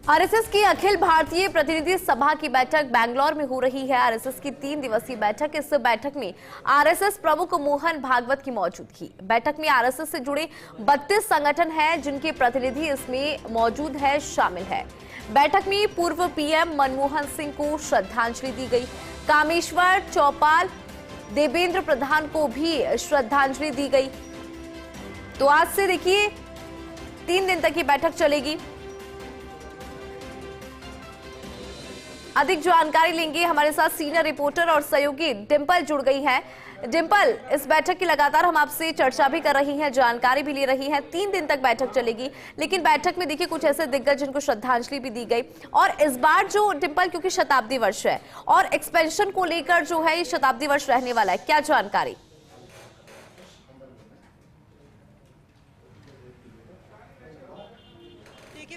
RSS की अखिल भारतीय प्रतिनिधि सभा की बैठक बेंगलुरु में हो रही है। आरएसएस की 3 दिवसीय बैठक। इस बैठक में आरएसएस प्रमुख मोहन भागवत की मौजूदगी। बैठक में आरएसएस से जुड़े 32 संगठन हैं जिनके प्रतिनिधि इसमें मौजूद है, शामिल है। बैठक में पूर्व पीएम मनमोहन सिंह को श्रद्धांजलि दी गई। कामेश्वर चौपाल, देवेंद्र प्रधान को भी श्रद्धांजलि दी गई। तो आज से देखिए 3 दिन तक की बैठक चलेगी। अधिक जानकारी लेंगे, हमारे साथ सीनियर रिपोर्टर और सहयोगी डिंपल जुड़ गई हैं। डिंपल, इस बैठक की लगातार हम आपसे चर्चा भी कर रही हैं, जानकारी भी ले रही हैं। 3 दिन तक बैठक चलेगी, लेकिन बैठक में देखिए कुछ ऐसे दिग्गज जिनको श्रद्धांजलि भी दी गई। और इस बार जो डिंपल, क्योंकि शताब्दी वर्ष है और एक्सपेंशन को लेकर जो है ये शताब्दी वर्ष रहने वाला है, क्या जानकारी?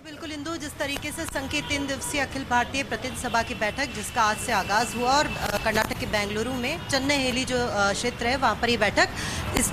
बिल्कुल इंदु, जिस तरीके से संघ की 3 दिवसीय अखिल भारतीय प्रतिनिधि सभा की बैठक जिसका आज से आगाज हुआ और कर्नाटक के बेंगलुरु में चन्नहेली जो क्षेत्र है वहां पर ये बैठक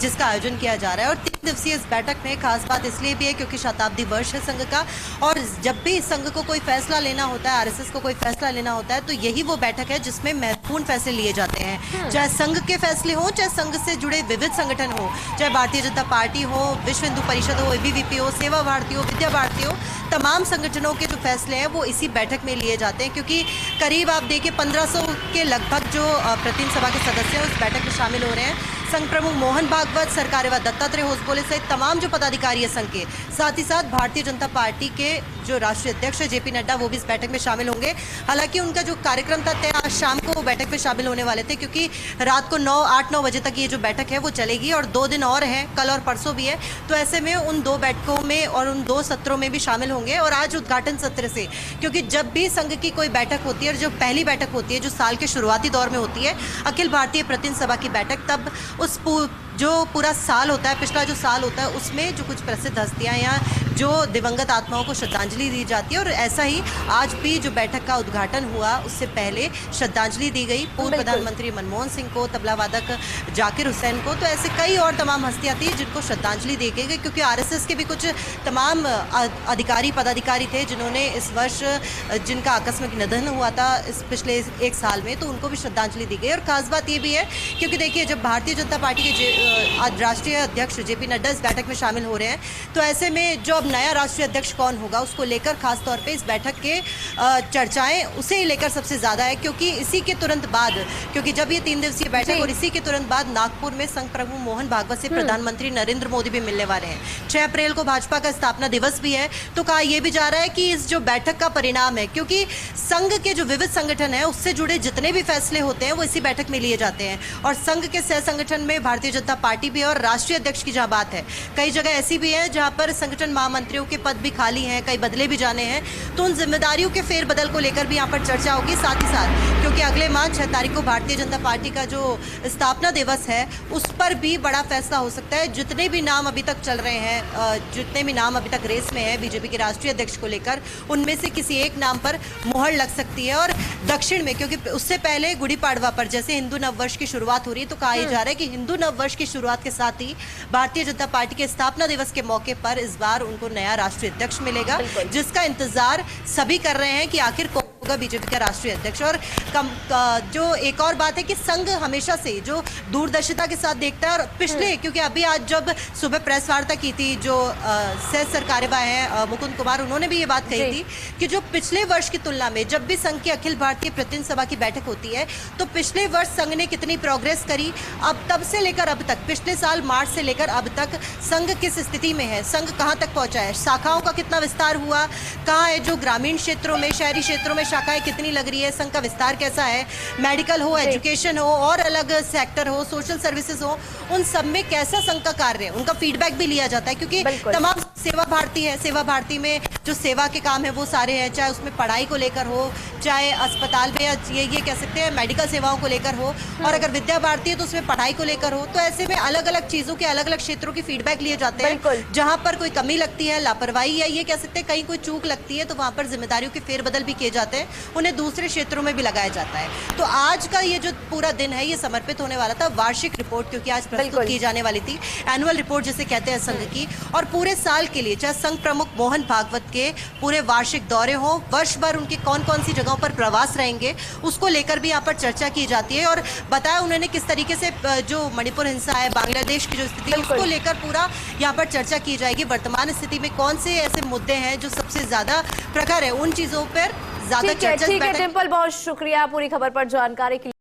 जिसका आयोजन किया जा रहा है। और 3 दिवसीय इस बैठक में खास बात इसलिए भी है क्योंकि शताब्दी वर्ष है संघ का, और जब भी संघ को कोई फैसला लेना होता है, आरएसएस को कोई फैसला लेना होता है, तो यही वो बैठक है जिसमें महत्वपूर्ण फैसले लिए जाते हैं। चाहे संघ के फैसले हो, चाहे संघ से जुड़े विविध संगठन हो, चाहे भारतीय जनता पार्टी हो, विश्व हिंदू परिषद हो, एबीवीपी हो, सेवा भारती हो, विद्या भारती हो, तमाम संगठनों के जो फैसले हैं वो इसी बैठक में लिए जाते हैं। क्योंकि करीब आप देखिए 1500 के लगभग जो प्रतिनिधि सभा के सदस्य हैं उस बैठक में शामिल हो रहे हैं। संघ प्रमुख मोहन भागवत, सरकारेवा दत्तात्रेय होसबोले सहित तमाम जो पदाधिकारी है संघ के, साथ ही साथ भारतीय जनता पार्टी के जो राष्ट्रीय अध्यक्ष है जेपी नड्डा, वो भी इस बैठक में शामिल होंगे। हालांकि उनका जो कार्यक्रम था तय आज शाम को वो बैठक में शामिल होने वाले थे, क्योंकि रात को 8-9 बजे तक ये जो बैठक है वो चलेगी और 2 दिन और हैं, कल और परसों भी है। तो ऐसे में उन 2 बैठकों में और उन 2 सत्रों में भी शामिल होंगे। और आज उद्घाटन सत्र से, क्योंकि जब भी संघ की कोई बैठक होती है, जो पहली बैठक होती है जो साल के शुरुआती दौर में होती है, अखिल भारतीय प्रतिनिधि सभा की बैठक, तब उस जो पूरा साल होता है, पिछला जो साल होता है, उसमें जो कुछ प्रसिद्ध हस्तियां या जो दिवंगत आत्माओं को श्रद्धांजलि दी जाती है। और ऐसा ही आज भी जो बैठक का उद्घाटन हुआ उससे पहले श्रद्धांजलि दी गई पूर्व प्रधानमंत्री मनमोहन सिंह को, तबला वादक जाकिर हुसैन को। तो ऐसे कई और तमाम हस्तियां थी जिनको श्रद्धांजलि दी गई, क्योंकि आरएसएस के भी कुछ तमाम अधिकारी पदाधिकारी थे जिन्होंने इस वर्ष जिनका आकस्मिक निधन हुआ था इस पिछले 1 साल में, तो उनको भी श्रद्धांजलि दी गई। और खास बात ये भी है क्योंकि देखिए जब भारतीय जनता पार्टी के आज राष्ट्रीय अध्यक्ष जेपी नड्डा इस बैठक में शामिल हो रहे हैं, तो ऐसे में जो अब नया राष्ट्रीय अध्यक्ष कौन होगा उसको लेकर खास तौर पे इस बैठक के चर्चाएं उसे ही लेकर सबसे ज्यादा है। क्योंकि इसी के तुरंत बाद, क्योंकि जब ये 3 दिवसीय बैठक और इसी के तुरंत बाद नागपुर में संघ प्रमुख मोहन भागवत से प्रधानमंत्री नरेंद्र मोदी भी मिलने वाले हैं। 6 अप्रैल को भाजपा का स्थापना दिवस भी है। तो कहा यह भी जा रहा है कि इस जो बैठक का परिणाम है, क्योंकि संघ के जो विविध संगठन है उससे जुड़े जितने भी फैसले होते हैं वो इसी बैठक में लिए जाते हैं। और संघ के सह संगठन में भारतीय जनता पार्टी भी है और राष्ट्रीय अध्यक्ष की जहां बात है, कई जगह ऐसी भी है जहां पर संगठन महामंत्रियों के पद भी खाली हैं, कई बदले भी जाने हैं। तो उन जिम्मेदारियों के फेरबदल को लेकर भी यहां पर चर्चा होगी। साथ ही साथ क्योंकि अगले माह 6 तारीख को भारतीय जनता पार्टी का जो स्थापना दिवस है उस पर भी बड़ा फैसला हो सकता है। जितने भी नाम अभी तक चल रहे हैं, जितने भी नाम अभी तक रेस में है बीजेपी के राष्ट्रीय अध्यक्ष को लेकर, उनमें से किसी एक नाम पर मुहर लग सकती है। और दक्षिण में, क्योंकि उससे पहले गुड़ी पाड़वा पर जैसे हिंदू नववर्ष की शुरुआत हो रही है, तो कहा जा रहा है कि हिंदू नववर्ष की शुरुआत के साथ ही भारतीय जनता पार्टी के स्थापना दिवस के मौके पर इस बार उनको नया राष्ट्रीय अध्यक्ष मिलेगा, जिसका इंतजार सभी कर रहे हैं कि आखिर कौन होगा बीजेपी का राष्ट्रीय अध्यक्ष। और जो एक और बात है कि संघ हमेशा से जो दूरदर्शिता के साथ देखता है, और पिछले, क्योंकि अभी आज जब सुबह प्रेस वार्ता की थी जो सह सरकारेवा है मुकुंद कुमार, उन्होंने भी ये बात कही थी कि जो पिछले वर्ष की तुलना में जब भी संघ की अखिल भारतीय प्रतिनिधि सभा की बैठक होती है तो पिछले वर्ष संघ ने कितनी प्रोग्रेस करी, अब तब से लेकर अब तक, पिछले साल मार्च से लेकर अब तक संघ किस स्थिति में है, संघ कहां तक पहुंचा है, शाखाओं का कितना विस्तार हुआ, कहां है जो ग्रामीण क्षेत्रों में, शहरी क्षेत्रों में शाखाएं कितनी लग रही है, संघ का विस्तार कैसा है, मेडिकल हो, एजुकेशन हो और अलग सेक्टर हो, सोशल सर्विसेज हो, उन सब में कैसा संघ का कार्य है, उनका फीडबैक भी लिया जाता है। क्योंकि तमाम सेवा भारती है, सेवा भारती में जो सेवा के काम है वो सारे हैं, चाहे उसमें पढ़ाई को लेकर हो, चाहे अस्पताल में ये कह सकते हैं मेडिकल सेवाओं को लेकर हो, और अगर विद्या भारती है तो उसमें पढ़ाई को लेकर हो। तो ऐसे में अलग अलग चीजों के अलग अलग क्षेत्रों की फीडबैक लिए जाते हैं। जहां पर कोई कमी लगती है, लापरवाही है, ये कह सकते हैं कहीं कोई चूक लगती है, तो वहां पर जिम्मेदारियों के फेरबदल भी किए जाते हैं, उन्हें दूसरे क्षेत्रों में भी लगाया जाता है। तो आज का ये जो पूरा दिन है ये समर्पित होने वाला था वार्षिक रिपोर्ट, क्योंकि आज प्रस्तुत की जाने वाली थी एनुअल रिपोर्ट जिसे कहते हैं संघ की, और पूरे साल के लिए, चाहे संघ प्रमुख मोहन भागवत के पूरे वार्षिक दौरे हो, वर्ष भर उनके कौन कौन सी जगहों पर प्रवास रहेंगे, उसको लेकर भी यहाँ पर चर्चा की जाती है। और बताया उन्होंने किस तरीके से जो मणिपुर हिंसा है, बांग्लादेश की जो स्थिति है, उसको लेकर पूरा यहाँ पर चर्चा की जाएगी। वर्तमान स्थिति में कौन से ऐसे मुद्दे हैं जो सबसे ज्यादा प्रखर है, उन चीजों पर ज्यादा चर्चा। ठीक है टिम्पल, बहुत शुक्रिया पूरी खबर पर जानकारी के लिए।